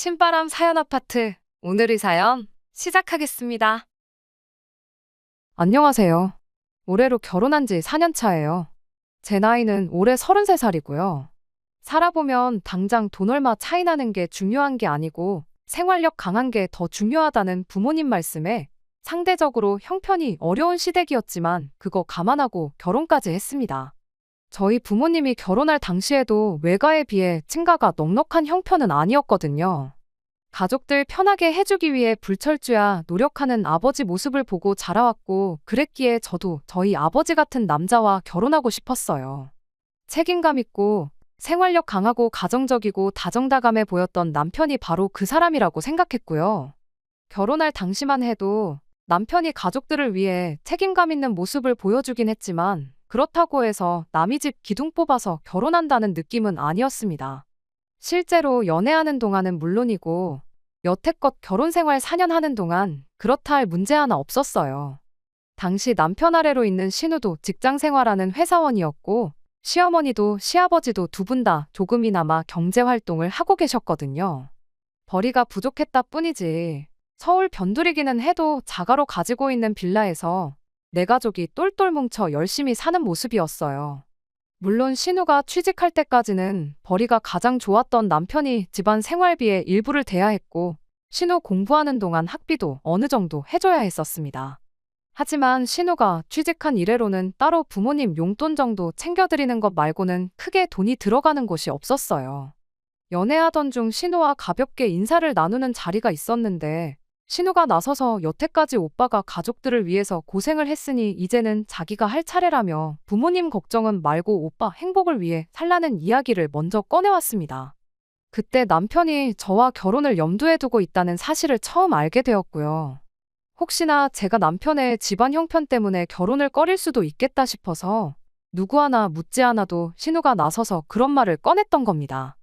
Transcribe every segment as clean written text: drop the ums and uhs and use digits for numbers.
신바람 사연 아파트. 오늘의 사연 시작하겠습니다. 안녕하세요. 올해로 결혼한 지 4년 차예요. 제 나이는 올해 33살이고요. 살아보면 당장 돈 얼마 차이 나는 게 중요한 게 아니고 생활력 강한 게 더 중요하다는 부모님 말씀에 상대적으로 형편이 어려운 시댁이었지만 그거 감안하고 결혼까지 했습니다. 저희 부모님이 결혼할 당시에도 외가에 비해 친가가 넉넉한 형편은 아니었거든요. 가족들 편하게 해주기 위해 불철주야 노력하는 아버지 모습을 보고 자라왔고, 그랬기에 저도 저희 아버지 같은 남자와 결혼하고 싶었어요. 책임감 있고 생활력 강하고 가정적이고 다정다감해 보였던 남편이 바로 그 사람이라고 생각했고요. 결혼할 당시만 해도 남편이 가족들을 위해 책임감 있는 모습을 보여주긴 했지만, 그렇다고 해서 남의 집 기둥 뽑아서 결혼한다는 느낌은 아니었습니다. 실제로 연애하는 동안은 물론이고 여태껏 결혼 생활 4년 하는 동안 그렇다 할 문제 하나 없었어요. 당시 남편 아래로 있는 신우도 직장 생활하는 회사원이었고, 시어머니도 시아버지도 두 분 다 조금이나마 경제 활동을 하고 계셨거든요. 벌이가 부족했다 뿐이지 서울 변두리기는 해도 자가로 가지고 있는 빌라에서 내 가족이 똘똘 뭉쳐 열심히 사는 모습이었어요. 물론 신우가 취직할 때까지는 벌이가 가장 좋았던 남편이 집안 생활비의 일부를 대야 했고, 신우 공부하는 동안 학비도 어느 정도 해줘야 했었습니다. 하지만 신우가 취직한 이래로는 따로 부모님 용돈 정도 챙겨드리는 것 말고는 크게 돈이 들어가는 곳이 없었어요. 연애하던 중 신우와 가볍게 인사를 나누는 자리가 있었는데, 신우가 나서서 여태까지 오빠가 가족들을 위해서 고생을 했으니 이제는 자기가 할 차례라며 부모님 걱정은 말고 오빠 행복을 위해 살라는 이야기를 먼저 꺼내왔습니다. 그때 남편이 저와 결혼을 염두에 두고 있다는 사실을 처음 알게 되었고요. 혹시나 제가 남편의 집안 형편 때문에 결혼을 꺼릴 수도 있겠다 싶어서 누구 하나 묻지 않아도 신우가 나서서 그런 말을 꺼냈던 겁니다.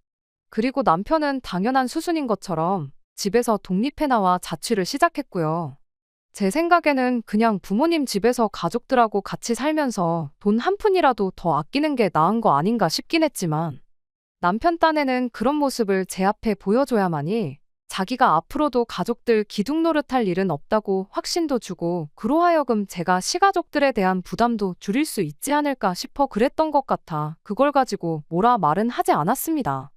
그리고 남편은 당연한 수순인 것처럼 집에서 독립해 나와 자취를 시작했고요. 제 생각에는 그냥 부모님 집에서 가족들하고 같이 살면서 돈 한 푼이라도 더 아끼는 게 나은 거 아닌가 싶긴 했지만, 남편 딴에는 그런 모습을 제 앞에 보여줘야만이 자기가 앞으로도 가족들 기둥 노릇할 일은 없다고 확신도 주고, 그로하여금 제가 시가족들에 대한 부담도 줄일 수 있지 않을까 싶어 그랬던 것 같아 그걸 가지고 뭐라 말은 하지 않았습니다.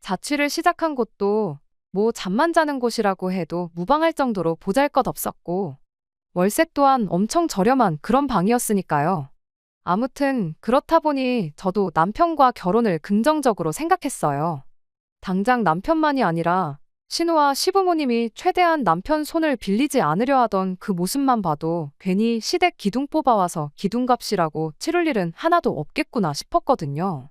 자취를 시작한 곳도 뭐 잠만 자는 곳이라고 해도 무방할 정도로 보잘것없었고, 월세 또한 엄청 저렴한 그런 방이었으니까요. 아무튼 그렇다 보니 저도 남편과 결혼을 긍정적으로 생각했어요. 당장 남편만이 아니라 신우와 시부모님이 최대한 남편 손을 빌리지 않으려 하던 그 모습만 봐도 괜히 시댁 기둥 뽑아와서 기둥값이라고 치를 일은 하나도 없겠구나 싶었거든요.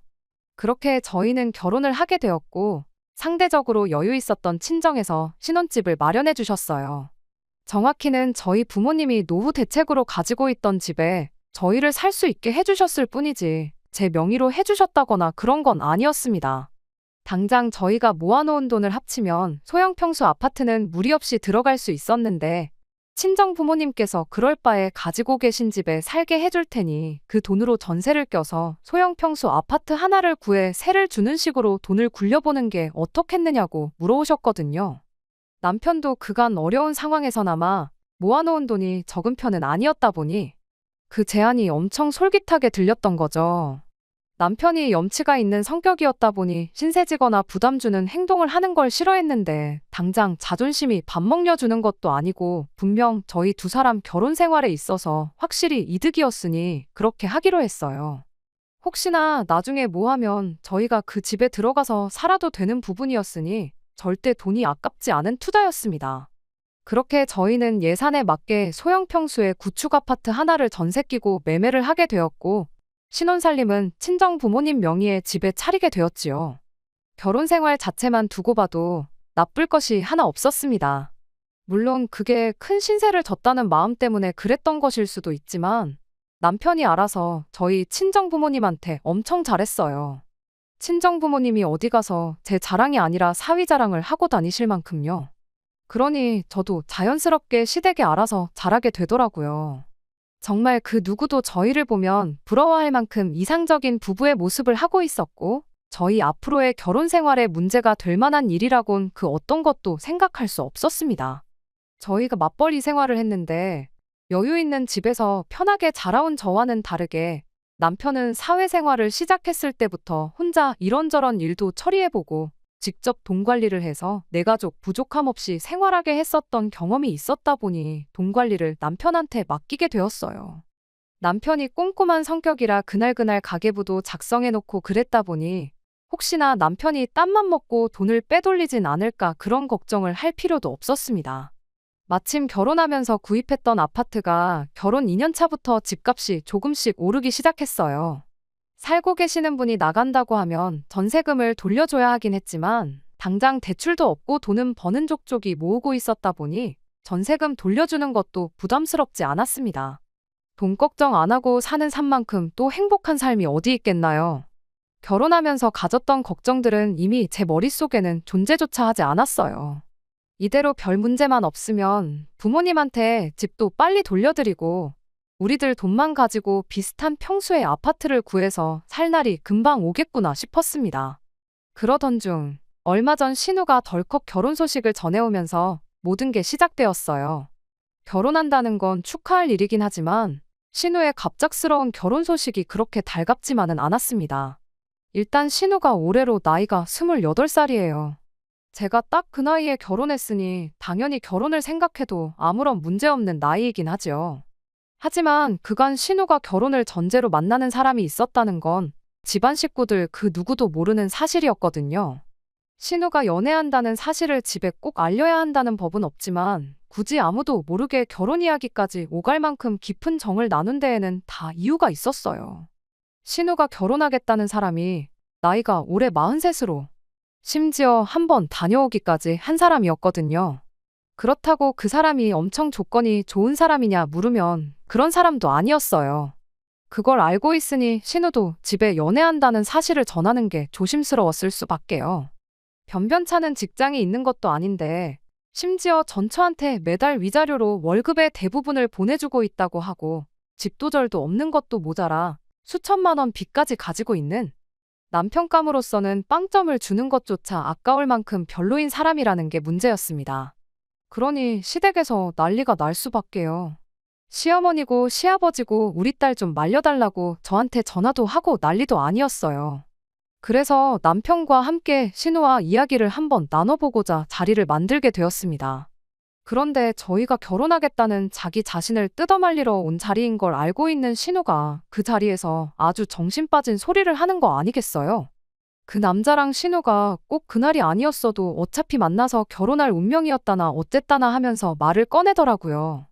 그렇게 저희는 결혼을 하게 되었고, 상대적으로 여유 있었던 친정에서 신혼집을 마련해 주셨어요. 정확히는 저희 부모님이 노후 대책으로 가지고 있던 집에 저희를 살 수 있게 해주셨을 뿐이지 제 명의로 해주셨다거나 그런 건 아니었습니다. 당장 저희가 모아놓은 돈을 합치면 소형 평수 아파트는 무리 없이 들어갈 수 있었는데, 친정 부모님께서 그럴 바에 가지고 계신 집에 살게 해줄 테니 그 돈으로 전세를 껴서 소형 평수 아파트 하나를 구해 세를 주는 식으로 돈을 굴려보는 게 어떻겠느냐고 물어오셨거든요. 남편도 그간 어려운 상황에서나마 모아놓은 돈이 적은 편은 아니었다 보니 그 제안이 엄청 솔깃하게 들렸던 거죠. 남편이 염치가 있는 성격이었다 보니 신세지거나 부담 주는 행동을 하는 걸 싫어했는데, 당장 자존심이 밥 먹여주는 것도 아니고 분명 저희 두 사람 결혼 생활에 있어서 확실히 이득이었으니 그렇게 하기로 했어요. 혹시나 나중에 뭐 하면 저희가 그 집에 들어가서 살아도 되는 부분이었으니 절대 돈이 아깝지 않은 투자였습니다. 그렇게 저희는 예산에 맞게 소형 평수의 구축 아파트 하나를 전세 끼고 매매를 하게 되었고, 신혼살림은 친정 부모님 명의의 집에 차리게 되었지요. 결혼 생활 자체만 두고 봐도 나쁠 것이 하나 없었습니다. 물론 그게 큰 신세를 졌다는 마음 때문에 그랬던 것일 수도 있지만, 남편이 알아서 저희 친정 부모님한테 엄청 잘했어요. 친정 부모님이 어디 가서 제 자랑이 아니라 사위 자랑을 하고 다니실 만큼요. 그러니 저도 자연스럽게 시댁에 알아서 잘하게 되더라고요. 정말 그 누구도 저희를 보면 부러워할 만큼 이상적인 부부의 모습을 하고 있었고, 저희 앞으로의 결혼 생활에 문제가 될 만한 일이라곤 그 어떤 것도 생각할 수 없었습니다. 저희가 맞벌이 생활을 했는데 여유 있는 집에서 편하게 자라온 저와는 다르게 남편은 사회생활을 시작했을 때부터 혼자 이런저런 일도 처리해보고 직접 돈 관리를 해서 내 가족 부족함 없이 생활하게 했었던 경험이 있었다 보니 돈 관리를 남편한테 맡기게 되었어요. 남편이 꼼꼼한 성격이라 그날그날 가계부도 작성해놓고 그랬다 보니 혹시나 남편이 땀만 먹고 돈을 빼돌리진 않을까 그런 걱정을 할 필요도 없었습니다. 마침 결혼하면서 구입했던 아파트가 결혼 2년 차부터 집값이 조금씩 오르기 시작했어요. 살고 계시는 분이 나간다고 하면 전세금을 돌려줘야 하긴 했지만 당장 대출도 없고 돈은 버는 족족이 모으고 있었다 보니 전세금 돌려주는 것도 부담스럽지 않았습니다. 돈 걱정 안 하고 사는 삶만큼 또 행복한 삶이 어디 있겠나요? 결혼하면서 가졌던 걱정들은 이미 제 머릿속에는 존재조차 하지 않았어요. 이대로 별 문제만 없으면 부모님한테 집도 빨리 돌려드리고 우리들 돈만 가지고 비슷한 평수의 아파트를 구해서 살 날이 금방 오겠구나 싶었습니다. 그러던 중 얼마 전 신우가 덜컥 결혼 소식을 전해오면서 모든 게 시작되었어요. 결혼한다는 건 축하할 일이긴 하지만 신우의 갑작스러운 결혼 소식이 그렇게 달갑지만은 않았습니다. 일단 신우가 올해로 나이가 28살이에요. 제가 딱 그 나이에 결혼했으니 당연히 결혼을 생각해도 아무런 문제 없는 나이이긴 하죠. 하지만 그간 신우가 결혼을 전제로 만나는 사람이 있었다는 건 집안 식구들 그 누구도 모르는 사실이었거든요. 신우가 연애한다는 사실을 집에 꼭 알려야 한다는 법은 없지만 굳이 아무도 모르게 결혼 이야기까지 오갈 만큼 깊은 정을 나눈 데에는 다 이유가 있었어요. 신우가 결혼하겠다는 사람이 나이가 올해 43으로 심지어 한번 다녀오기까지 한 사람이었거든요. 그렇다고 그 사람이 엄청 조건이 좋은 사람이냐 물으면 그런 사람도 아니었어요. 그걸 알고 있으니 신우도 집에 연애한다는 사실을 전하는 게 조심스러웠을 수밖에요. 변변찮은 직장이 있는 것도 아닌데 심지어 전처한테 매달 위자료로 월급의 대부분을 보내주고 있다고 하고 집도절도 없는 것도 모자라 수천만 원 빚까지 가지고 있는 남편감으로서는 빵점을 주는 것조차 아까울 만큼 별로인 사람이라는 게 문제였습니다. 그러니 시댁에서 난리가 날 수밖에요. 시어머니고 시아버지고 우리 딸 좀 말려달라고 저한테 전화도 하고 난리도 아니었어요. 그래서 남편과 함께 신우와 이야기를 한번 나눠보고자 자리를 만들게 되었습니다. 그런데 저희가 결혼하겠다는 자기 자신을 뜯어말리러 온 자리인 걸 알고 있는 신우가 그 자리에서 아주 정신 빠진 소리를 하는 거 아니겠어요? 그 남자랑 신우가 꼭 그날이 아니었어도 어차피 만나서 결혼할 운명이었다나 어쨌다나 하면서 말을 꺼내더라고요.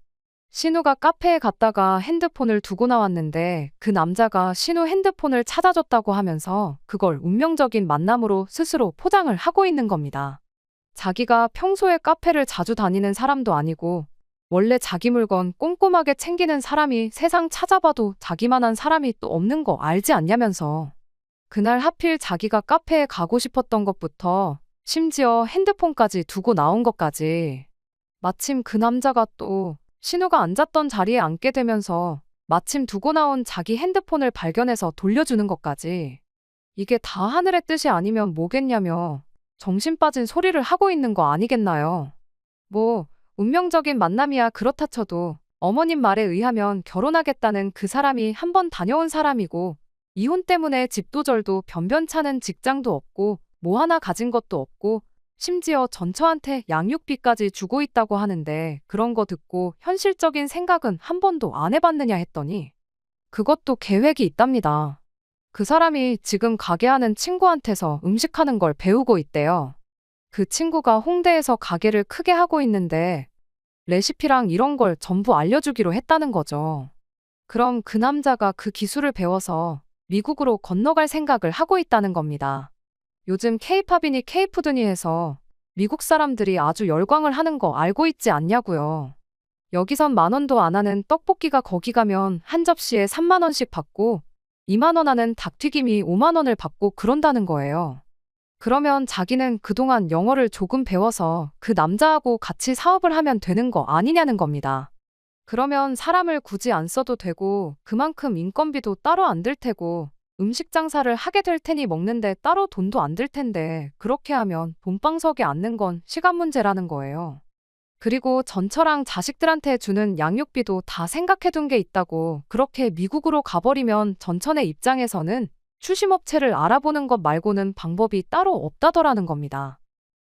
신우가 카페에 갔다가 핸드폰을 두고 나왔는데 그 남자가 신우 핸드폰을 찾아줬다고 하면서 그걸 운명적인 만남으로 스스로 포장을 하고 있는 겁니다. 자기가 평소에 카페를 자주 다니는 사람도 아니고 원래 자기 물건 꼼꼼하게 챙기는 사람이 세상 찾아봐도 자기만한 사람이 또 없는 거 알지 않냐면서 그날 하필 자기가 카페에 가고 싶었던 것부터 심지어 핸드폰까지 두고 나온 것까지 마침 그 남자가 또 신우가 앉았던 자리에 앉게 되면서 마침 두고 나온 자기 핸드폰을 발견해서 돌려주는 것까지 이게 다 하늘의 뜻이 아니면 뭐겠냐며 정신 빠진 소리를 하고 있는 거 아니겠나요? 뭐 운명적인 만남이야 그렇다 쳐도 어머님 말에 의하면 결혼하겠다는 그 사람이 한 번 다녀온 사람이고 이혼 때문에 집도절도 변변찮은 직장도 없고 뭐 하나 가진 것도 없고 심지어 전처한테 양육비까지 주고 있다고 하는데 그런 거 듣고 현실적인 생각은 한 번도 안 해봤느냐 했더니 그것도 계획이 있답니다. 그 사람이 지금 가게 하는 친구한테서 음식하는 걸 배우고 있대요. 그 친구가 홍대에서 가게를 크게 하고 있는데 레시피랑 이런 걸 전부 알려주기로 했다는 거죠. 그럼 그 남자가 그 기술을 배워서 미국으로 건너갈 생각을 하고 있다는 겁니다. 요즘 케이팝이니 케이푸드니 해서 미국 사람들이 아주 열광을 하는 거 알고 있지 않냐고요. 여기선 10,000원도 안 하는 떡볶이가 거기 가면 한 접시에 30,000원씩 받고 20,000원 하는 닭튀김이 50,000원을 받고 그런다는 거예요. 그러면 자기는 그동안 영어를 조금 배워서 그 남자하고 같이 사업을 하면 되는 거 아니냐는 겁니다. 그러면 사람을 굳이 안 써도 되고 그만큼 인건비도 따로 안 들 테고 음식 장사를 하게 될 테니 먹는데 따로 돈도 안 들 텐데 그렇게 하면 돈방석에 앉는 건 시간 문제라는 거예요. 그리고 전처랑 자식들한테 주는 양육비도 다 생각해둔 게 있다고 그렇게 미국으로 가버리면 전천의 입장에서는 추심업체를 알아보는 것 말고는 방법이 따로 없다더라는 겁니다.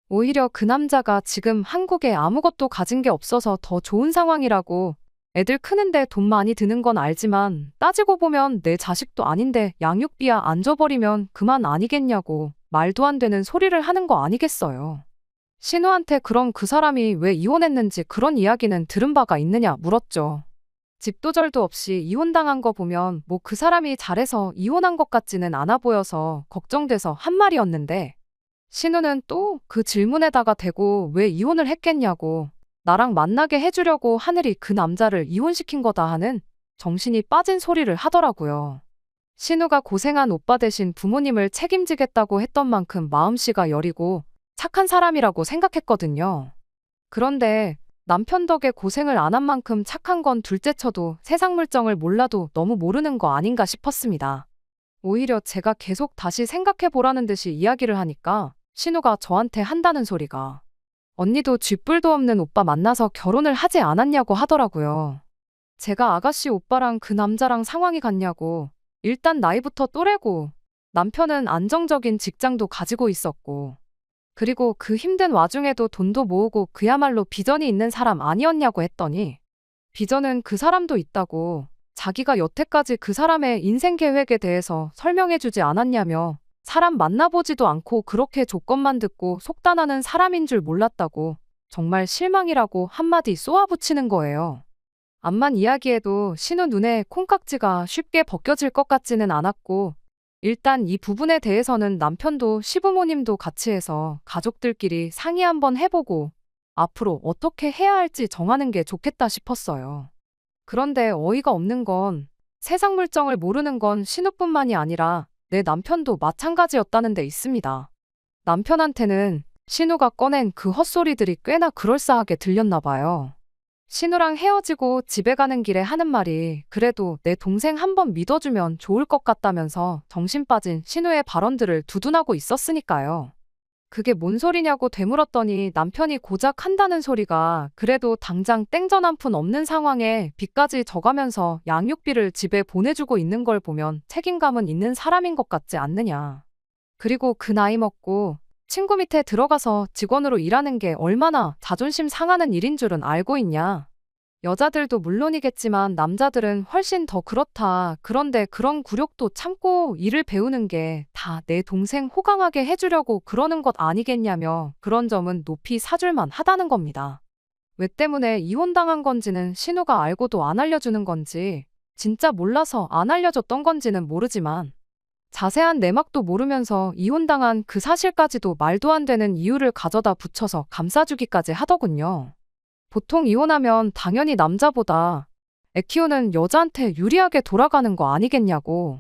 오히려 그 남자가 지금 한국에 아무것도 가진 게 없어서 더 좋은 상황이라고 애들 크는데 돈 많이 드는 건 알지만 따지고 보면 내 자식도 아닌데 양육비야 안 줘버리면 그만 아니겠냐고 말도 안 되는 소리를 하는 거 아니겠어요. 신우한테 그럼 그 사람이 왜 이혼했는지 그런 이야기는 들은 바가 있느냐 물었죠. 집도 절도 없이 이혼당한 거 보면 뭐 그 사람이 잘해서 이혼한 것 같지는 않아 보여서 걱정돼서 한 말이었는데 신우는 또 그 질문에다가 대고 왜 이혼을 했겠냐고 나랑 만나게 해주려고 하늘이 그 남자를 이혼시킨 거다 하는 정신이 빠진 소리를 하더라고요. 신우가 고생한 오빠 대신 부모님을 책임지겠다고 했던 만큼 마음씨가 여리고 착한 사람이라고 생각했거든요. 그런데 남편 덕에 고생을 안 한 만큼 착한 건 둘째 쳐도 세상 물정을 몰라도 너무 모르는 거 아닌가 싶었습니다. 오히려 제가 계속 다시 생각해 보라는 듯이 이야기를 하니까 신우가 저한테 한다는 소리가 언니도 쥐뿔도 없는 오빠 만나서 결혼을 하지 않았냐고 하더라고요. 제가 아가씨 오빠랑 그 남자랑 상황이 같냐고 일단 나이부터 또래고 남편은 안정적인 직장도 가지고 있었고 그리고 그 힘든 와중에도 돈도 모으고 그야말로 비전이 있는 사람 아니었냐고 했더니 비전은 그 사람도 있다고 자기가 여태까지 그 사람의 인생 계획에 대해서 설명해주지 않았냐며 사람 만나보지도 않고 그렇게 조건만 듣고 속단하는 사람인 줄 몰랐다고 정말 실망이라고 한마디 쏘아붙이는 거예요. 암만 이야기해도 신우 눈에 콩깍지가 쉽게 벗겨질 것 같지는 않았고 일단 이 부분에 대해서는 남편도 시부모님도 같이 해서 가족들끼리 상의 한번 해보고 앞으로 어떻게 해야 할지 정하는 게 좋겠다 싶었어요. 그런데 어이가 없는 건 세상 물정을 모르는 건 신우뿐만이 아니라 내 남편도 마찬가지였다는 데 있습니다. 남편한테는 신우가 꺼낸 그 헛소리들이 꽤나 그럴싸하게 들렸나 봐요. 신우랑 헤어지고 집에 가는 길에 하는 말이 그래도 내 동생 한번 믿어주면 좋을 것 같다면서 정신 빠진 신우의 발언들을 두둔하고 있었으니까요. 그게 뭔 소리냐고 되물었더니 남편이 고작 한다는 소리가 그래도 당장 땡전 한 푼 없는 상황에 빚까지 져가면서 양육비를 집에 보내주고 있는 걸 보면 책임감은 있는 사람인 것 같지 않느냐. 그리고 그 나이 먹고 친구 밑에 들어가서 직원으로 일하는 게 얼마나 자존심 상하는 일인 줄은 알고 있냐. 여자들도 물론이겠지만 남자들은 훨씬 더 그렇다. 그런데 그런 굴욕도 참고 일을 배우는 게 다 내 동생 호강하게 해주려고 그러는 것 아니겠냐며 그런 점은 높이 사줄만 하다는 겁니다. 왜 때문에 이혼당한 건지는 신우가 알고도 안 알려주는 건지 진짜 몰라서 안 알려줬던 건지는 모르지만 자세한 내막도 모르면서 이혼당한 그 사실까지도 말도 안 되는 이유를 가져다 붙여서 감싸주기까지 하더군요. 보통 이혼하면 당연히 남자보다 애 키우는 여자한테 유리하게 돌아가는 거 아니겠냐고.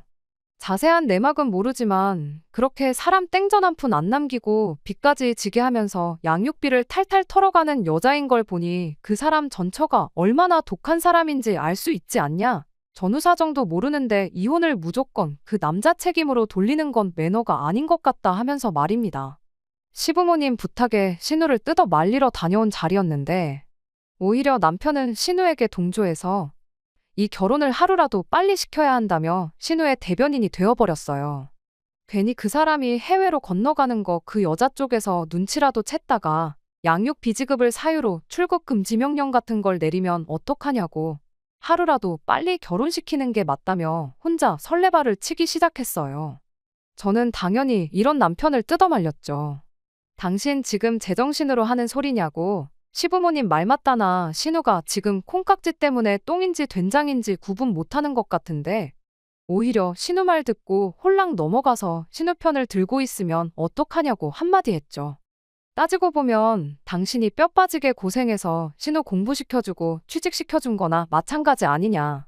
자세한 내막은 모르지만 그렇게 사람 땡전 한 푼 안 남기고 빚까지 지게 하면서 양육비를 탈탈 털어가는 여자인 걸 보니 그 사람 전처가 얼마나 독한 사람인지 알 수 있지 않냐. 전후사정도 모르는데 이혼을 무조건 그 남자 책임으로 돌리는 건 매너가 아닌 것 같다 하면서 말입니다. 시부모님 부탁에 신우를 뜯어 말리러 다녀온 자리였는데 오히려 남편은 신우에게 동조해서 이 결혼을 하루라도 빨리 시켜야 한다며 신우의 대변인이 되어버렸어요. 괜히 그 사람이 해외로 건너가는 거 그 여자 쪽에서 눈치라도 챘다가 양육 비지급을 사유로 출국 금지 명령 같은 걸 내리면 어떡하냐고 하루라도 빨리 결혼시키는 게 맞다며 혼자 설레발을 치기 시작했어요. 저는 당연히 이런 남편을 뜯어말렸죠. 당신 지금 제정신으로 하는 소리냐고. 시부모님 말 맞다나 신우가 지금 콩깍지 때문에 똥인지 된장인지 구분 못하는 것 같은데 오히려 신우 말 듣고 홀랑 넘어가서 신우 편을 들고 있으면 어떡하냐고 한마디 했죠. 따지고 보면 당신이 뼈 빠지게 고생해서 신우 공부시켜주고 취직시켜준 거나 마찬가지 아니냐.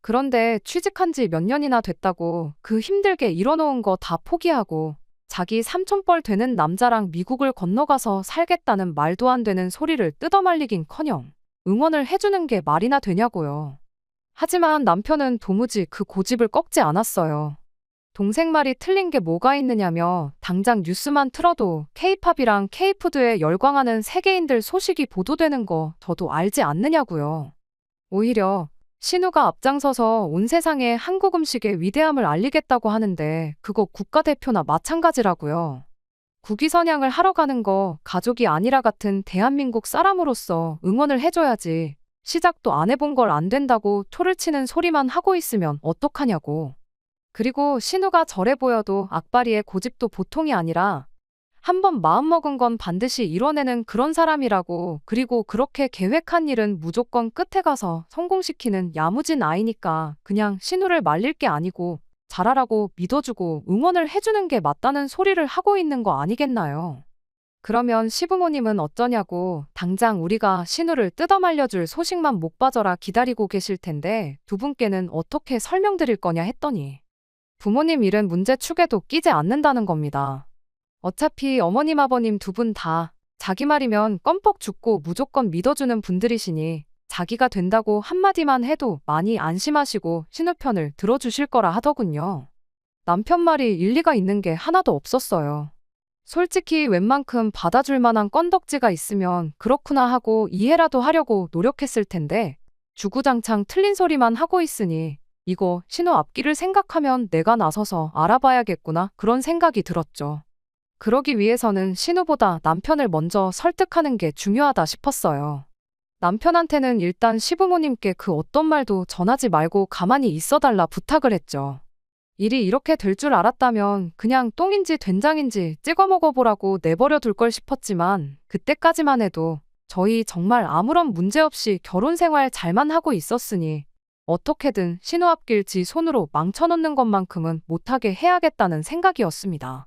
그런데 취직한 지 몇 년이나 됐다고 그 힘들게 일어놓은 거 다 포기하고 자기 삼촌뻘 되는 남자랑 미국을 건너가서 살겠다는 말도 안 되는 소리를 뜯어말리긴커녕 응원을 해주는 게 말이나 되냐고요. 하지만 남편은 도무지 그 고집을 꺾지 않았어요. 동생 말이 틀린 게 뭐가 있느냐며 당장 뉴스만 틀어도 K-팝이랑 K-푸드에 열광하는 세계인들 소식이 보도되는 거 저도 알지 않느냐고요. 오히려 신우가 앞장서서 온 세상에 한국 음식의 위대함을 알리겠다고 하는데 그거 국가대표나 마찬가지라고요. 국위선양을 하러 가는 거 가족이 아니라 같은 대한민국 사람으로서 응원을 해줘야지. 시작도 안 해본 걸 안 된다고 초를 치는 소리만 하고 있으면 어떡하냐고. 그리고 신우가 저래 보여도 악바리의 고집도 보통이 아니라 한번 마음먹은 건 반드시 이뤄내는 그런 사람이라고. 그리고 그렇게 계획한 일은 무조건 끝에 가서 성공시키는 야무진 아이니까 그냥 신우를 말릴 게 아니고 잘하라고 믿어주고 응원을 해주는 게 맞다는 소리를 하고 있는 거 아니겠나요? 그러면 시부모님은 어쩌냐고. 당장 우리가 신우를 뜯어말려줄 소식만 목 빠져라 기다리고 계실 텐데 두 분께는 어떻게 설명드릴 거냐 했더니 부모님 일은 문제 축에도 끼지 않는다는 겁니다. 어차피 어머님 아버님 두 분 다 자기 말이면 껌뻑 죽고 무조건 믿어주는 분들이시니 자기가 된다고 한마디만 해도 많이 안심하시고 신우 편을 들어주실 거라 하더군요. 남편 말이 일리가 있는 게 하나도 없었어요. 솔직히 웬만큼 받아줄 만한 건덕지가 있으면 그렇구나 하고 이해라도 하려고 노력했을 텐데 주구장창 틀린 소리만 하고 있으니 이거 신우 앞길을 생각하면 내가 나서서 알아봐야겠구나 그런 생각이 들었죠. 그러기 위해서는 신우보다 남편을 먼저 설득하는 게 중요하다 싶었어요. 남편한테는 일단 시부모님께 그 어떤 말도 전하지 말고 가만히 있어달라 부탁을 했죠. 일이 이렇게 될 줄 알았다면 그냥 똥인지 된장인지 찍어 먹어보라고 내버려 둘 걸 싶었지만 그때까지만 해도 저희 정말 아무런 문제 없이 결혼 생활 잘만 하고 있었으니 어떻게든 신우 앞길 지 손으로 망쳐놓는 것만큼은 못하게 해야겠다는 생각이었습니다.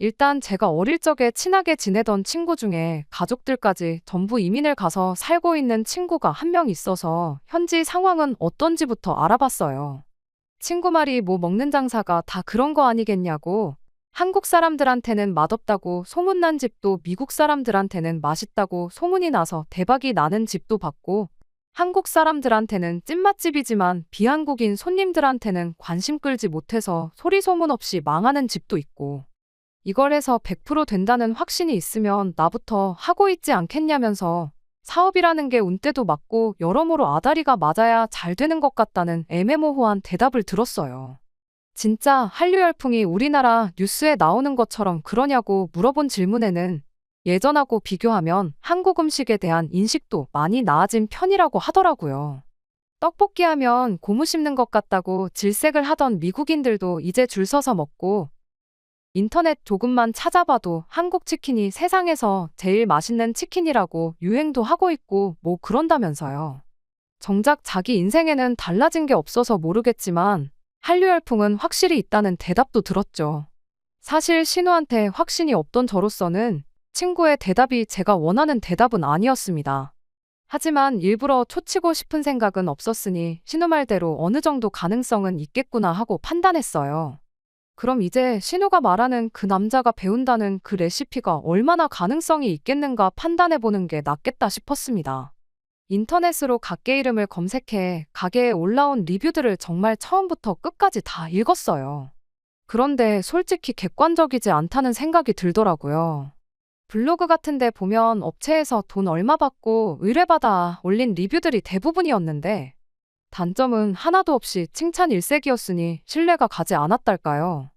일단 제가 어릴 적에 친하게 지내던 친구 중에 가족들까지 전부 이민을 가서 살고 있는 친구가 한 명 있어서 현지 상황은 어떤지부터 알아봤어요. 친구 말이 뭐 먹는 장사가 다 그런 거 아니겠냐고. 한국 사람들한테는 맛없다고 소문난 집도 미국 사람들한테는 맛있다고 소문이 나서 대박이 나는 집도 봤고 한국 사람들한테는 찐맛집이지만 비한국인 손님들한테는 관심 끌지 못해서 소리 소문 없이 망하는 집도 있고 이걸 해서 100% 된다는 확신이 있으면 나부터 하고 있지 않겠냐면서 사업이라는 게 운때도 맞고 여러모로 아다리가 맞아야 잘 되는 것 같다는 애매모호한 대답을 들었어요. 진짜 한류 열풍이 우리나라 뉴스에 나오는 것처럼 그러냐고 물어본 질문에는 예전하고 비교하면 한국 음식에 대한 인식도 많이 나아진 편이라고 하더라고요. 떡볶이 하면 고무 씹는 것 같다고 질색을 하던 미국인들도 이제 줄 서서 먹고 인터넷 조금만 찾아봐도 한국 치킨이 세상에서 제일 맛있는 치킨이라고 유행도 하고 있고 뭐 그런다면서요. 정작 자기 인생에는 달라진 게 없어서 모르겠지만 한류 열풍은 확실히 있다는 대답도 들었죠. 사실 신우한테 확신이 없던 저로서는 친구의 대답이 제가 원하는 대답은 아니었습니다. 하지만 일부러 초치고 싶은 생각은 없었으니 신우 말대로 어느 정도 가능성은 있겠구나 하고 판단했어요. 그럼 이제 신우가 말하는 그 남자가 배운다는 그 레시피가 얼마나 가능성이 있겠는가 판단해보는 게 낫겠다 싶었습니다. 인터넷으로 가게 이름을 검색해 가게에 올라온 리뷰들을 정말 처음부터 끝까지 다 읽었어요. 그런데 솔직히 객관적이지 않다는 생각이 들더라고요. 블로그 같은 데 보면 업체에서 돈 얼마 받고 의뢰받아 올린 리뷰들이 대부분이었는데 단점은 하나도 없이 칭찬 일색이었으니 신뢰가 가지 않았달까요.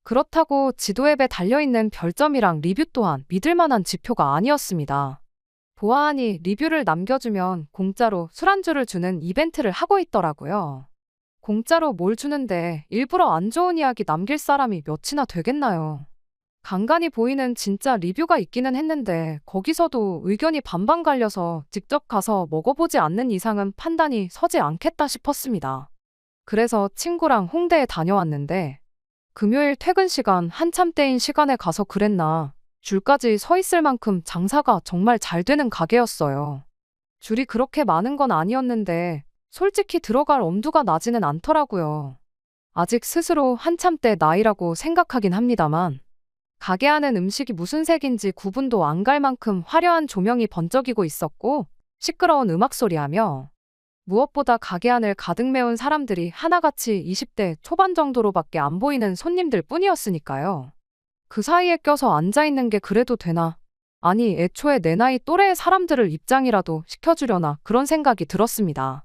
그렇다고 지도 앱에 달려있는 별점이랑 리뷰 또한 믿을 만한 지표가 아니었습니다. 보아하니 리뷰를 남겨주면 공짜로 술안주를 주는 이벤트를 하고 있더라고요. 공짜로 뭘 주는데 일부러 안 좋은 이야기 남길 사람이 몇이나 되겠나요. 간간히 보이는 진짜 리뷰가 있기는 했는데 거기서도 의견이 반반 갈려서 직접 가서 먹어보지 않는 이상은 판단이 서지 않겠다 싶었습니다. 그래서 친구랑 홍대에 다녀왔는데 금요일 퇴근 시간 한참 때인 시간에 가서 그랬나 줄까지 서 있을 만큼 장사가 정말 잘 되는 가게였어요. 줄이 그렇게 많은 건 아니었는데 솔직히 들어갈 엄두가 나지는 않더라고요. 아직 스스로 한참 때 나이라고 생각하긴 합니다만 가게 안은 음식이 무슨 색인지 구분도 안 갈 만큼 화려한 조명이 번쩍이고 있었고 시끄러운 음악 소리하며 무엇보다 가게 안을 가득 메운 사람들이 하나같이 20대 초반 정도로밖에 안 보이는 손님들 뿐이었으니까요. 그 사이에 껴서 앉아있는 게 그래도 되나? 아니, 애초에 내 나이 또래의 사람들을 입장이라도 시켜주려나 그런 생각이 들었습니다.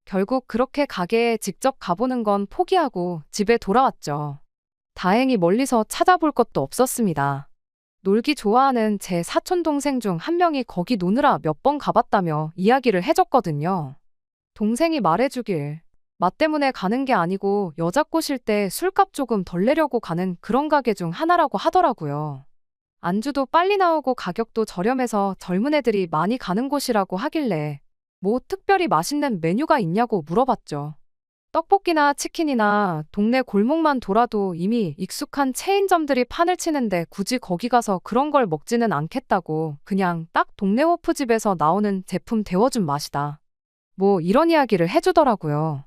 결국 그렇게 가게에 직접 가보는 건 포기하고 집에 돌아왔죠. 다행히 멀리서 찾아볼 것도 없었습니다. 놀기 좋아하는 제 사촌 동생 중 한 명이 거기 노느라 몇 번 가봤다며 이야기를 해줬거든요. 동생이 말해주길, 맛 때문에 가는 게 아니고 여자 꼬실 때 술값 조금 덜 내려고 가는 그런 가게 중 하나라고 하더라고요. 안주도 빨리 나오고 가격도 저렴해서 젊은 애들이 많이 가는 곳이라고 하길래 뭐 특별히 맛있는 메뉴가 있냐고 물어봤죠. 떡볶이나 치킨이나 동네 골목만 돌아도 이미 익숙한 체인점들이 판을 치는데 굳이 거기 가서 그런 걸 먹지는 않겠다고, 그냥 딱 동네 호프집에서 나오는 제품 데워준 맛이다, 뭐 이런 이야기를 해주더라고요.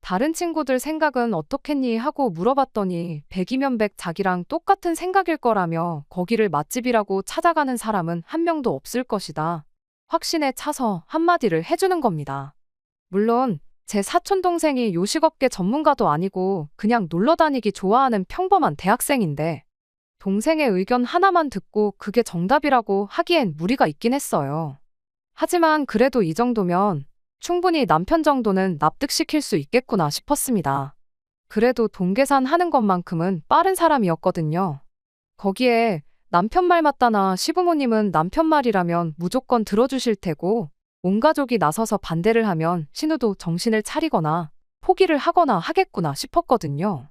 다른 친구들 생각은 어떻겠니 하고 물어봤더니 100이면 100 자기랑 똑같은 생각일 거라며 거기를 맛집이라고 찾아가는 사람은 한 명도 없을 것이다, 확신에 차서 한마디를 해주는 겁니다. 물론 제 사촌 동생이 요식업계 전문가도 아니고 그냥 놀러 다니기 좋아하는 평범한 대학생인데 동생의 의견 하나만 듣고 그게 정답이라고 하기엔 무리가 있긴 했어요. 하지만 그래도 이 정도면 충분히 남편 정도는 납득시킬 수 있겠구나 싶었습니다. 그래도 돈 계산하는 것만큼은 빠른 사람이었거든요. 거기에 남편 말 맞다나 시부모님은 남편 말이라면 무조건 들어주실 테고 온 가족이 나서서 반대를 하면 신우도 정신을 차리거나 포기를 하거나 하겠구나 싶었거든요.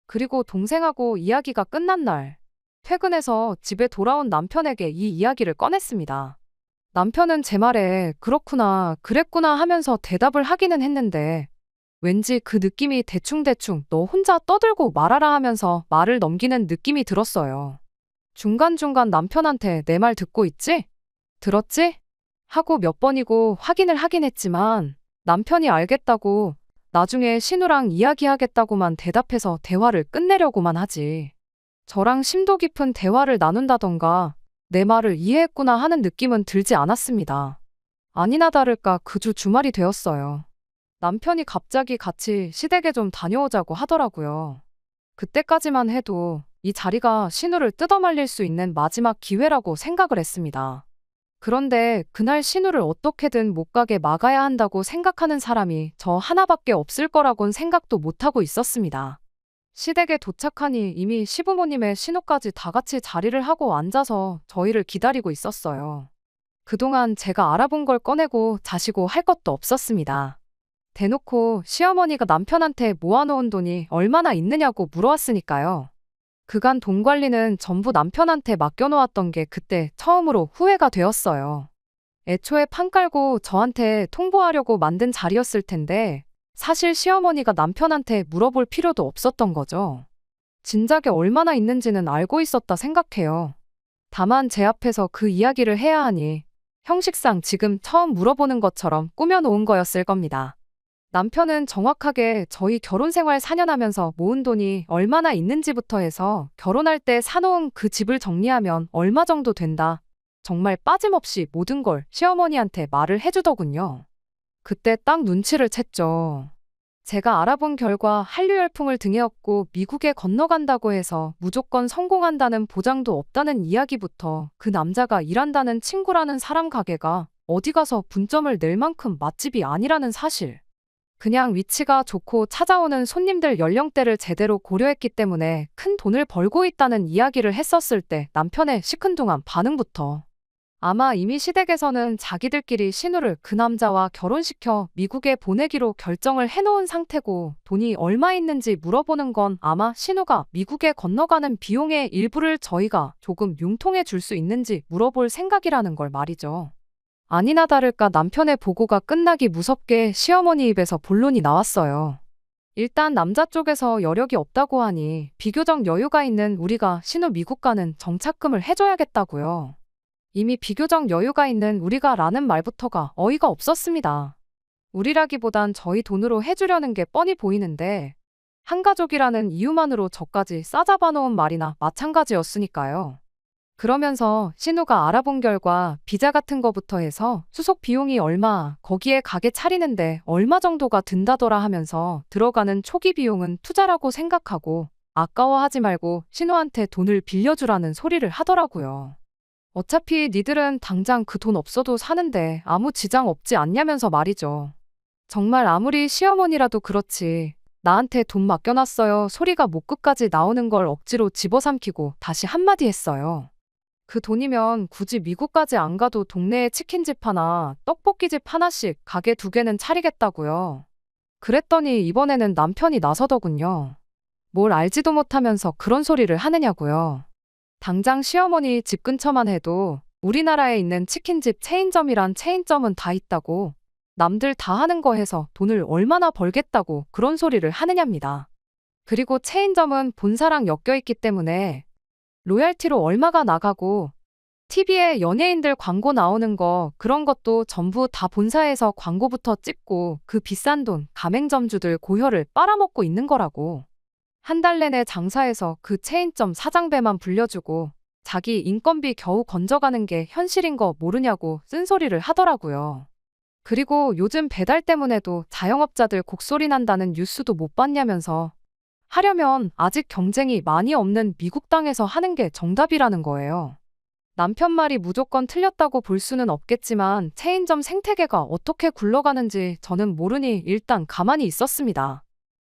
그리고 동생하고 이야기가 끝난 날, 퇴근해서 집에 돌아온 남편에게 이 이야기를 꺼냈습니다. 남편은 제 말에 그렇구나, 그랬구나 하면서 대답을 하기는 했는데 왠지 그 느낌이 대충대충 너 혼자 떠들고 말하라 하면서 말을 넘기는 느낌이 들었어요. 중간중간 남편한테 내 말 듣고 있지? 들었지? 하고 몇 번이고 확인을 하긴 했지만 남편이 알겠다고, 나중에 신우랑 이야기하겠다고만 대답해서 대화를 끝내려고만 하지. 저랑 심도 깊은 대화를 나눈다던가 내 말을 이해했구나 하는 느낌은 들지 않았습니다. 아니나 다를까 그 주 주말이 되었어요. 남편이 갑자기 같이 시댁에 좀 다녀오자고 하더라고요. 그때까지만 해도 이 자리가 신우를 뜯어말릴 수 있는 마지막 기회라고 생각을 했습니다. 그런데 그날 신우를 어떻게든 못 가게 막아야 한다고 생각하는 사람이 저 하나밖에 없을 거라곤 생각도 못하고 있었습니다. 시댁에 도착하니 이미 시부모님의 신우까지 다 같이 자리를 하고 앉아서 저희를 기다리고 있었어요. 그동안 제가 알아본 걸 꺼내고 자시고 할 것도 없었습니다. 대놓고 시어머니가 남편한테 모아놓은 돈이 얼마나 있느냐고 물어왔으니까요. 그간 돈 관리는 전부 남편한테 맡겨놓았던 게 그때 처음으로 후회가 되었어요. 애초에 판 깔고 저한테 통보하려고 만든 자리였을 텐데 사실 시어머니가 남편한테 물어볼 필요도 없었던 거죠. 진작에 얼마나 있는지는 알고 있었다 생각해요. 다만 제 앞에서 그 이야기를 해야 하니 형식상 지금 처음 물어보는 것처럼 꾸며놓은 거였을 겁니다. 남편은 정확하게 저희 결혼 생활 4년 하면서 모은 돈이 얼마나 있는지부터 해서 결혼할 때 사놓은 그 집을 정리하면 얼마 정도 된다, 정말 빠짐없이 모든 걸 시어머니한테 말을 해주더군요. 그때 딱 눈치를 챘죠. 제가 알아본 결과 한류 열풍을 등에 업고 미국에 건너간다고 해서 무조건 성공한다는 보장도 없다는 이야기부터 그 남자가 일한다는 친구라는 사람 가게가 어디 가서 분점을 낼 만큼 맛집이 아니라는 사실, 그냥 위치가 좋고 찾아오는 손님들 연령대를 제대로 고려했기 때문에 큰 돈을 벌고 있다는 이야기를 했었을 때 남편의 시큰둥한 반응부터 아마 이미 시댁에서는 자기들끼리 신우를 그 남자와 결혼시켜 미국에 보내기로 결정을 해놓은 상태고 돈이 얼마 있는지 물어보는 건 아마 신우가 미국에 건너가는 비용의 일부를 저희가 조금 융통해 줄 수 있는지 물어볼 생각이라는 걸 말이죠. 아니나 다를까 남편의 보고가 끝나기 무섭게 시어머니 입에서 본론이 나왔어요. 일단 남자 쪽에서 여력이 없다고 하니 비교적 여유가 있는 우리가 신우 미국 가는 정착금을 해줘야겠다고요. 이미 비교적 여유가 있는 우리가 라는 말부터가 어이가 없었습니다. 우리라기보단 저희 돈으로 해주려는 게 뻔히 보이는데 한 가족이라는 이유만으로 저까지 싸잡아 놓은 말이나 마찬가지였으니까요. 그러면서 신우가 알아본 결과 비자 같은 거부터 해서 수속 비용이 얼마, 거기에 가게 차리는데 얼마 정도가 든다더라 하면서 들어가는 초기 비용은 투자라고 생각하고 아까워하지 말고 신우한테 돈을 빌려주라는 소리를 하더라고요. 어차피 니들은 당장 그 돈 없어도 사는데 아무 지장 없지 않냐면서 말이죠. 정말 아무리 시어머니라도 그렇지. 나한테 돈 맡겨놨어요. 소리가 목 끝까지 나오는 걸 억지로 집어삼키고 다시 한마디 했어요. 그 돈이면 굳이 미국까지 안 가도 동네에 치킨집 하나, 떡볶이집 하나씩 가게 2개는 차리겠다고요. 그랬더니 이번에는 남편이 나서더군요. 뭘 알지도 못하면서 그런 소리를 하느냐고요. 당장 시어머니 집 근처만 해도 우리나라에 있는 치킨집 체인점이란 체인점은 다 있다고 남들 다 하는 거 해서 돈을 얼마나 벌겠다고 그런 소리를 하느냐입니다. 그리고 체인점은 본사랑 엮여 있기 때문에 로얄티로 얼마가 나가고 TV에 연예인들 광고 나오는 거 그런 것도 전부 다 본사에서 광고부터 찍고 그 비싼 돈 가맹점주들 고혈을 빨아먹고 있는 거라고. 한 달 내내 장사해서 그 체인점 사장배만 불려주고 자기 인건비 겨우 건져가는 게 현실인 거 모르냐고 쓴소리를 하더라고요. 그리고 요즘 배달 때문에도 자영업자들 곡소리 난다는 뉴스도 못 봤냐면서 하려면 아직 경쟁이 많이 없는 미국 땅에서 하는 게 정답이라는 거예요. 남편 말이 무조건 틀렸다고 볼 수는 없겠지만 체인점 생태계가 어떻게 굴러가는지 저는 모르니 일단 가만히 있었습니다.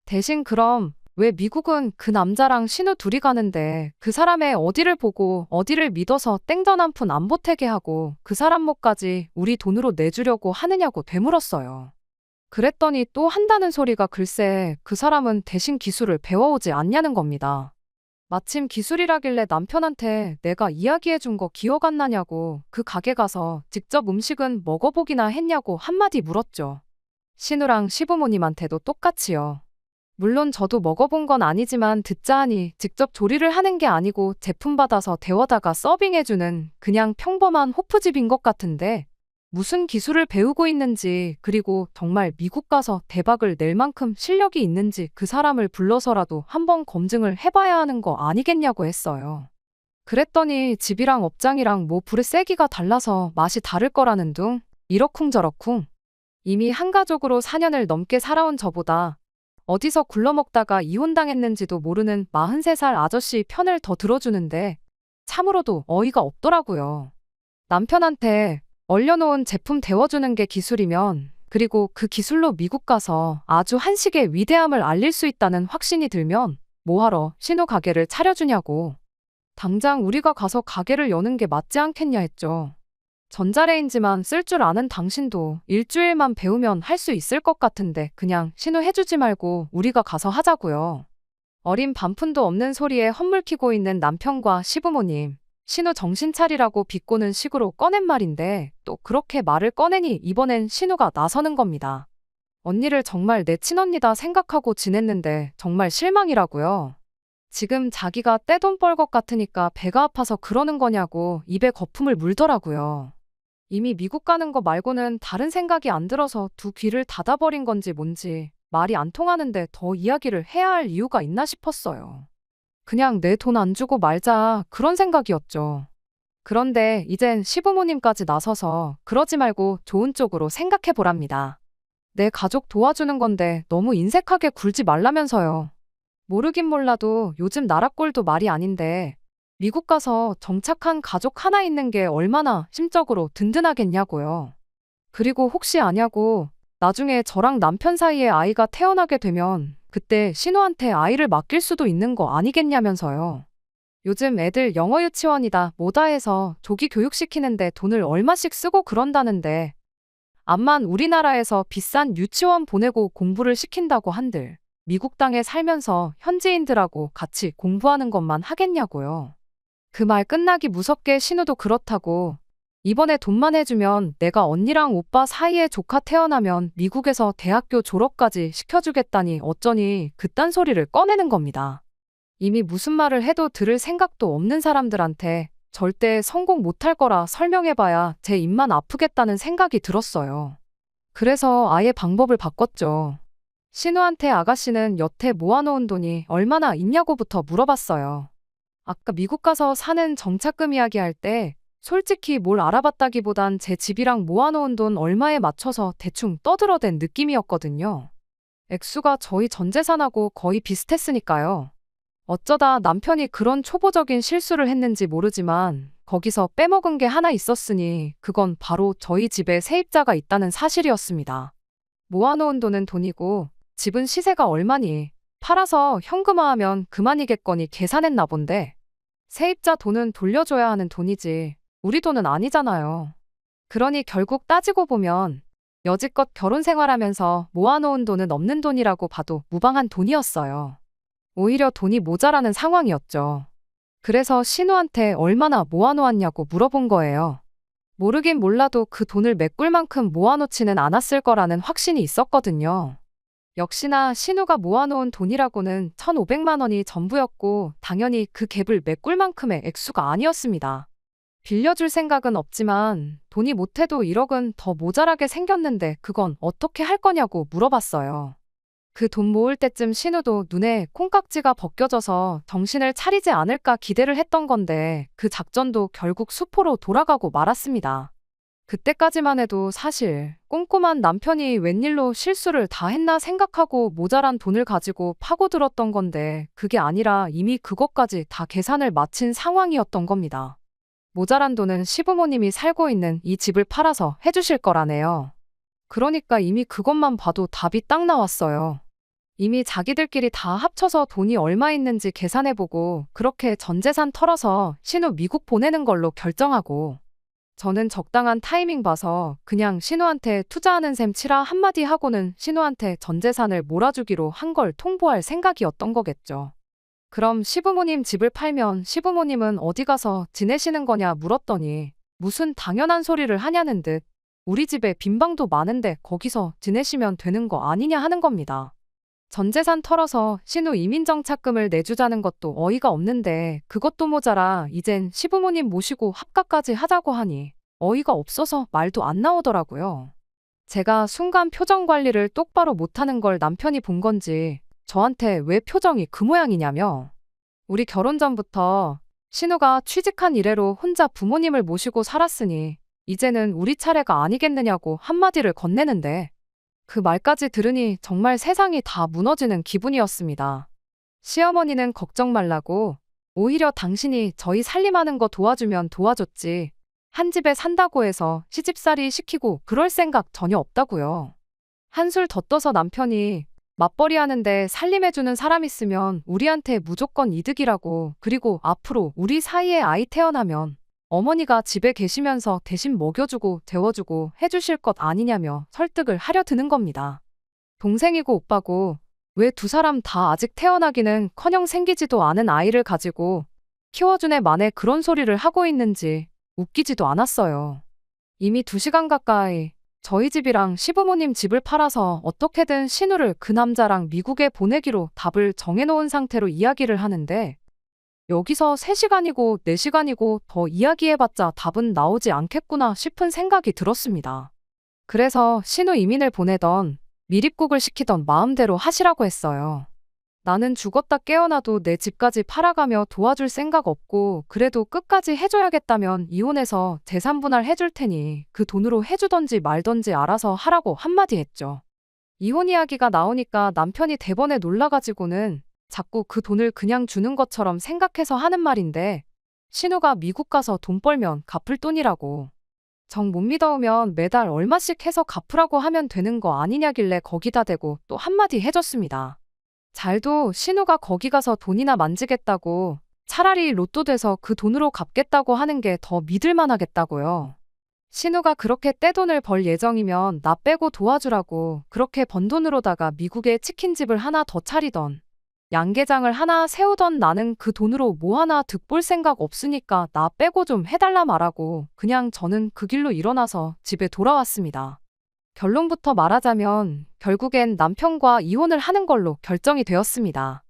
대신 그럼 왜 미국은 그 남자랑 신우 둘이 가는데 그 사람의 어디를 보고 어디를 믿어서 땡전 한 푼 안 보태게 하고 그 사람 목까지 우리 돈으로 내주려고 하느냐고 되물었어요. 그랬더니 또 한다는 소리가 글쎄 그 사람은 대신 기술을 배워오지 않냐는 겁니다. 마침 기술이라길래 남편한테 내가 이야기해 준 거 기억 안 나냐고 그 가게 가서 직접 음식은 먹어보기나 했냐고 한마디 물었죠. 신우랑 시부모님한테도 똑같이요. 물론 저도 먹어본 건 아니지만 듣자 하니 직접 조리를 하는 게 아니고 제품 받아서 데워다가 서빙해주는 그냥 평범한 호프집인 것 같은데 무슨 기술을 배우고 있는지 그리고 정말 미국 가서 대박을 낼 만큼 실력이 있는지 그 사람을 불러서라도 한번 검증을 해봐야 하는 거 아니겠냐고 했어요. 그랬더니 집이랑 업장이랑 뭐 불의 세기가 달라서 맛이 다를 거라는 둥 이러쿵저러쿵. 이미 한가족으로 4년을 넘게 살아온 저보다 어디서 굴러먹다가 이혼당했는지도 모르는 43살 아저씨 편을 더 들어주는데 참으로도 어이가 없더라고요. 남편한테 얼려놓은 제품 데워주는 게 기술이면 그리고 그 기술로 미국 가서 아주 한식의 위대함을 알릴 수 있다는 확신이 들면 뭐하러 신우 가게를 차려주냐고. 당장 우리가 가서 가게를 여는 게 맞지 않겠냐 했죠. 전자레인지만 쓸 줄 아는 당신도 일주일만 배우면 할 수 있을 것 같은데 그냥 신우 해주지 말고 우리가 가서 하자고요. 어린 반푼도 없는 소리에 헛물키고 있는 남편과 시부모님. 신우 정신 차리라고 비꼬는 식으로 꺼낸 말인데 또 그렇게 말을 꺼내니 이번엔 신우가 나서는 겁니다. 언니를 정말 내 친언니다 생각하고 지냈는데 정말 실망이라고요. 지금 자기가 떼돈 벌 것 같으니까 배가 아파서 그러는 거냐고 입에 거품을 물더라고요. 이미 미국 가는 거 말고는 다른 생각이 안 들어서 두 귀를 닫아버린 건지 뭔지 말이 안 통하는데 더 이야기를 해야 할 이유가 있나 싶었어요. 그냥 내 돈 안 주고 말자 그런 생각이었죠. 그런데 이젠 시부모님까지 나서서 그러지 말고 좋은 쪽으로 생각해 보랍니다. 내 가족 도와주는 건데 너무 인색하게 굴지 말라면서요. 모르긴 몰라도 요즘 나라 꼴도 말이 아닌데 미국 가서 정착한 가족 하나 있는 게 얼마나 심적으로 든든하겠냐고요. 그리고 혹시 아냐고 나중에 저랑 남편 사이에 아이가 태어나게 되면 그때 신우한테 아이를 맡길 수도 있는 거 아니겠냐면서요. 요즘 애들 영어 유치원이다 뭐다 해서 조기 교육시키는데 돈을 얼마씩 쓰고 그런다는데 암만 우리나라에서 비싼 유치원 보내고 공부를 시킨다고 한들 미국 땅에 살면서 현지인들하고 같이 공부하는 것만 하겠냐고요. 그 말 끝나기 무섭게 신우도 그렇다고 이번에 돈만 해주면 내가 언니랑 오빠 사이에 조카 태어나면 미국에서 대학교 졸업까지 시켜주겠다니 어쩌니 그딴 소리를 꺼내는 겁니다. 이미 무슨 말을 해도 들을 생각도 없는 사람들한테 절대 성공 못할 거라 설명해봐야 제 입만 아프겠다는 생각이 들었어요. 그래서 아예 방법을 바꿨죠. 신우한테 아가씨는 여태 모아놓은 돈이 얼마나 있냐고부터 물어봤어요. 아까 미국 가서 사는 정착금 이야기할 때 솔직히 뭘 알아봤다기보단 제 집이랑 모아놓은 돈 얼마에 맞춰서 대충 떠들어댄 느낌이었거든요. 액수가 저희 전 재산하고 거의 비슷했으니까요. 어쩌다 남편이 그런 초보적인 실수를 했는지 모르지만 거기서 빼먹은 게 하나 있었으니 그건 바로 저희 집에 세입자가 있다는 사실이었습니다. 모아놓은 돈은 돈이고 집은 시세가 얼마니 팔아서 현금화하면 그만이겠거니 계산했나 본데 세입자 돈은 돌려줘야 하는 돈이지 우리 돈은 아니잖아요. 그러니 결국 따지고 보면 여지껏 결혼 생활하면서 모아놓은 돈은 없는 돈이라고 봐도 무방한 돈이었어요. 오히려 돈이 모자라는 상황이었죠. 그래서 신우한테 얼마나 모아놓았냐고 물어본 거예요. 모르긴 몰라도 그 돈을 메꿀 만큼 모아놓지는 않았을 거라는 확신이 있었거든요. 역시나 신우가 모아놓은 돈이라고는 1,500만 원이 전부였고 당연히 그 갭을 메꿀 만큼의 액수가 아니었습니다. 빌려줄 생각은 없지만 돈이 못해도 1억은 더 모자라게 생겼는데 그건 어떻게 할 거냐고 물어봤어요. 그 돈 모을 때쯤 신우도 눈에 콩깍지가 벗겨져서 정신을 차리지 않을까 기대를 했던 건데 그 작전도 결국 수포로 돌아가고 말았습니다. 그때까지만 해도 사실 꼼꼼한 남편이 웬일로 실수를 다 했나 생각하고 모자란 돈을 가지고 파고들었던 건데 그게 아니라 이미 그것까지 다 계산을 마친 상황이었던 겁니다. 모자란 돈은 시부모님이 살고 있는 이 집을 팔아서 해주실 거라네요. 그러니까 이미 그것만 봐도 답이 딱 나왔어요. 이미 자기들끼리 다 합쳐서 돈이 얼마 있는지 계산해보고 그렇게 전 재산 털어서 신우 미국 보내는 걸로 결정하고 저는 적당한 타이밍 봐서 그냥 신우한테 투자하는 셈 치라 한마디 하고는 신우한테 전 재산을 몰아주기로 한 걸 통보할 생각이었던 거겠죠. 그럼 시부모님 집을 팔면 시부모님은 어디 가서 지내시는 거냐 물었더니 무슨 당연한 소리를 하냐는 듯 우리 집에 빈 방도 많은데 거기서 지내시면 되는 거 아니냐 하는 겁니다. 전 재산 털어서 신우 이민정착금을 내주자는 것도 어이가 없는데 그것도 모자라 이젠 시부모님 모시고 합가까지 하자고 하니 어이가 없어서 말도 안 나오더라고요. 제가 순간 표정 관리를 똑바로 못하는 걸 남편이 본 건지 저한테 왜 표정이 그 모양이냐며 우리 결혼 전부터 신우가 취직한 이래로 혼자 부모님을 모시고 살았으니 이제는 우리 차례가 아니겠느냐고 한마디를 건네는데 그 말까지 들으니 정말 세상이 다 무너지는 기분이었습니다. 시어머니는 걱정 말라고 오히려 당신이 저희 살림하는 거 도와주면 도와줬지 한 집에 산다고 해서 시집살이 시키고 그럴 생각 전혀 없다고요. 한술 더 떠서 남편이 맞벌이 하는데 살림해주는 사람 있으면 우리한테 무조건 이득이라고 그리고 앞으로 우리 사이에 아이 태어나면 어머니가 집에 계시면서 대신 먹여주고 재워주고 해주실 것 아니냐며 설득을 하려 드는 겁니다. 동생이고 오빠고 왜 두 사람 다 아직 태어나기는커녕 생기지도 않은 아이를 가지고 키워준 애 만에 그런 소리를 하고 있는지 웃기지도 않았어요. 이미 2시간 가까이 저희 집이랑 시부모님 집을 팔아서 어떻게든 신우를 그 남자랑 미국에 보내기로 답을 정해놓은 상태로 이야기를 하는데 여기서 3시간이고 4시간이고 더 이야기해봤자 답은 나오지 않겠구나 싶은 생각이 들었습니다. 그래서 신우 이민을 보내던 미립국을 시키던 마음대로 하시라고 했어요. 나는 죽었다 깨어나도 내 집까지 팔아가며 도와줄 생각 없고 그래도 끝까지 해줘야겠다면 이혼해서 재산 분할 해줄 테니 그 돈으로 해주던지 말던지 알아서 하라고 한마디 했죠. 이혼 이야기가 나오니까 남편이 대번에 놀라가지고는 자꾸 그 돈을 그냥 주는 것처럼 생각해서 하는 말인데 신우가 미국 가서 돈 벌면 갚을 돈이라고 정 못 믿어오면 매달 얼마씩 해서 갚으라고 하면 되는 거 아니냐길래 거기다 대고 또 한마디 해줬습니다. 잘도 신우가 거기 가서 돈이나 만지겠다고 차라리 로또 돼서 그 돈으로 갚겠다고 하는 게 더 믿을만하겠다고요. 신우가 그렇게 떼돈을 벌 예정이면 나 빼고 도와주라고 그렇게 번 돈으로다가 미국에 치킨집을 하나 더 차리던 양계장을 하나 세우던 나는 그 돈으로 뭐 하나 득볼 생각 없으니까 나 빼고 좀 해달라 말하고 그냥 저는 그 길로 일어나서 집에 돌아왔습니다. 결론부터 말하자면 결국엔 남편과 이혼을 하는 걸로 결정이 되었습니다.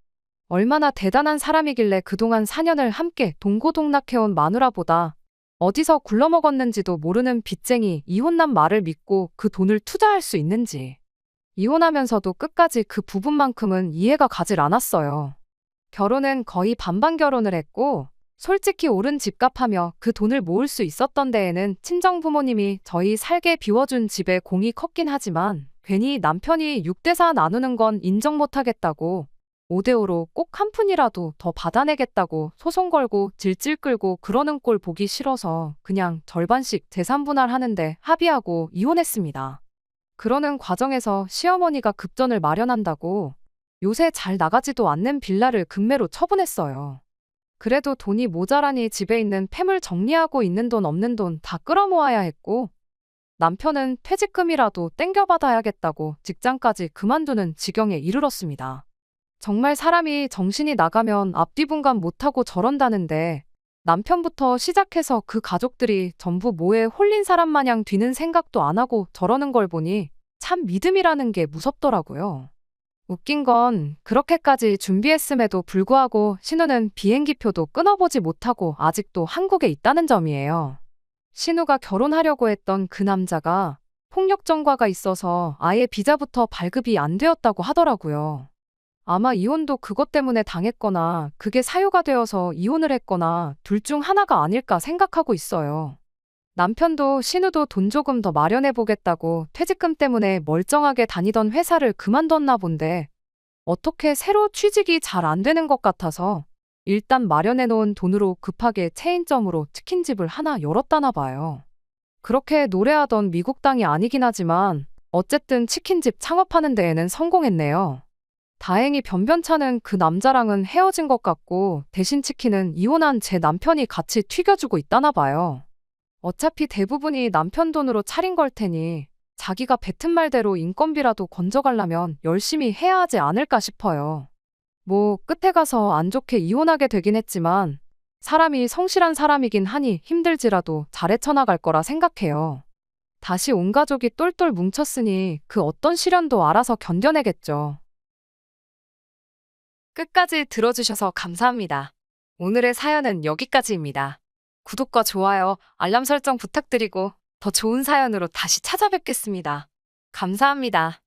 얼마나 대단한 사람이길래 그동안 4년을 함께 동고동락해온 마누라보다 어디서 굴러먹었는지도 모르는 빚쟁이 이혼남 말을 믿고 그 돈을 투자할 수 있는지. 이혼하면서도 끝까지 그 부분만큼은 이해가 가질 않았어요. 결혼은 거의 반반 결혼을 했고, 솔직히 오른 집값하며 그 돈을 모을 수 있었던 데에는 친정 부모님이 저희 살게 비워준 집에 공이 컸긴 하지만 괜히 남편이 6대4 나누는 건 인정 못하겠다고 5대5로 꼭 한 푼이라도 더 받아내겠다고 소송 걸고 질질 끌고 그러는 꼴 보기 싫어서 그냥 절반씩 재산 분할하는데 합의하고 이혼했습니다. 그러는 과정에서 시어머니가 급전을 마련한다고 요새 잘 나가지도 않는 빌라를 급매로 처분했어요. 그래도 돈이 모자라니 집에 있는 폐물 정리하고 있는 돈 없는 돈 다 끌어모아야 했고 남편은 퇴직금이라도 땡겨받아야겠다고 직장까지 그만두는 지경에 이르렀습니다. 정말 사람이 정신이 나가면 앞뒤분간 못하고 저런다는데 남편부터 시작해서 그 가족들이 전부 뭐에 홀린 사람 마냥 뒤는 생각도 안 하고 저러는 걸 보니 참 믿음이라는 게 무섭더라고요. 웃긴 건 그렇게까지 준비했음에도 불구하고 신우는 비행기표도 끊어보지 못하고 아직도 한국에 있다는 점이에요. 신우가 결혼하려고 했던 그 남자가 폭력 전과가 있어서 아예 비자부터 발급이 안 되었다고 하더라고요. 아마 이혼도 그것 때문에 당했거나 그게 사유가 되어서 이혼을 했거나 둘 중 하나가 아닐까 생각하고 있어요. 남편도 신우도 돈 조금 더 마련해보겠다고 퇴직금 때문에 멀쩡하게 다니던 회사를 그만뒀나 본데 어떻게 새로 취직이 잘 안 되는 것 같아서 일단 마련해놓은 돈으로 급하게 체인점으로 치킨집을 하나 열었다나 봐요. 그렇게 노래하던 미국 땅이 아니긴 하지만 어쨌든 치킨집 창업하는 데에는 성공했네요. 다행히 변변찮은 그 남자랑은 헤어진 것 같고 대신 치킨은 이혼한 제 남편이 같이 튀겨주고 있다나 봐요. 어차피 대부분이 남편 돈으로 차린 걸 테니 자기가 뱉은 말대로 인건비라도 건져가려면 열심히 해야 하지 않을까 싶어요. 뭐 끝에 가서 안 좋게 이혼하게 되긴 했지만 사람이 성실한 사람이긴 하니 힘들지라도 잘 헤쳐나갈 거라 생각해요. 다시 온 가족이 똘똘 뭉쳤으니 그 어떤 시련도 알아서 견뎌내겠죠. 끝까지 들어주셔서 감사합니다. 오늘의 사연은 여기까지입니다. 구독과 좋아요, 알람 설정 부탁드리고 더 좋은 사연으로 다시 찾아뵙겠습니다. 감사합니다.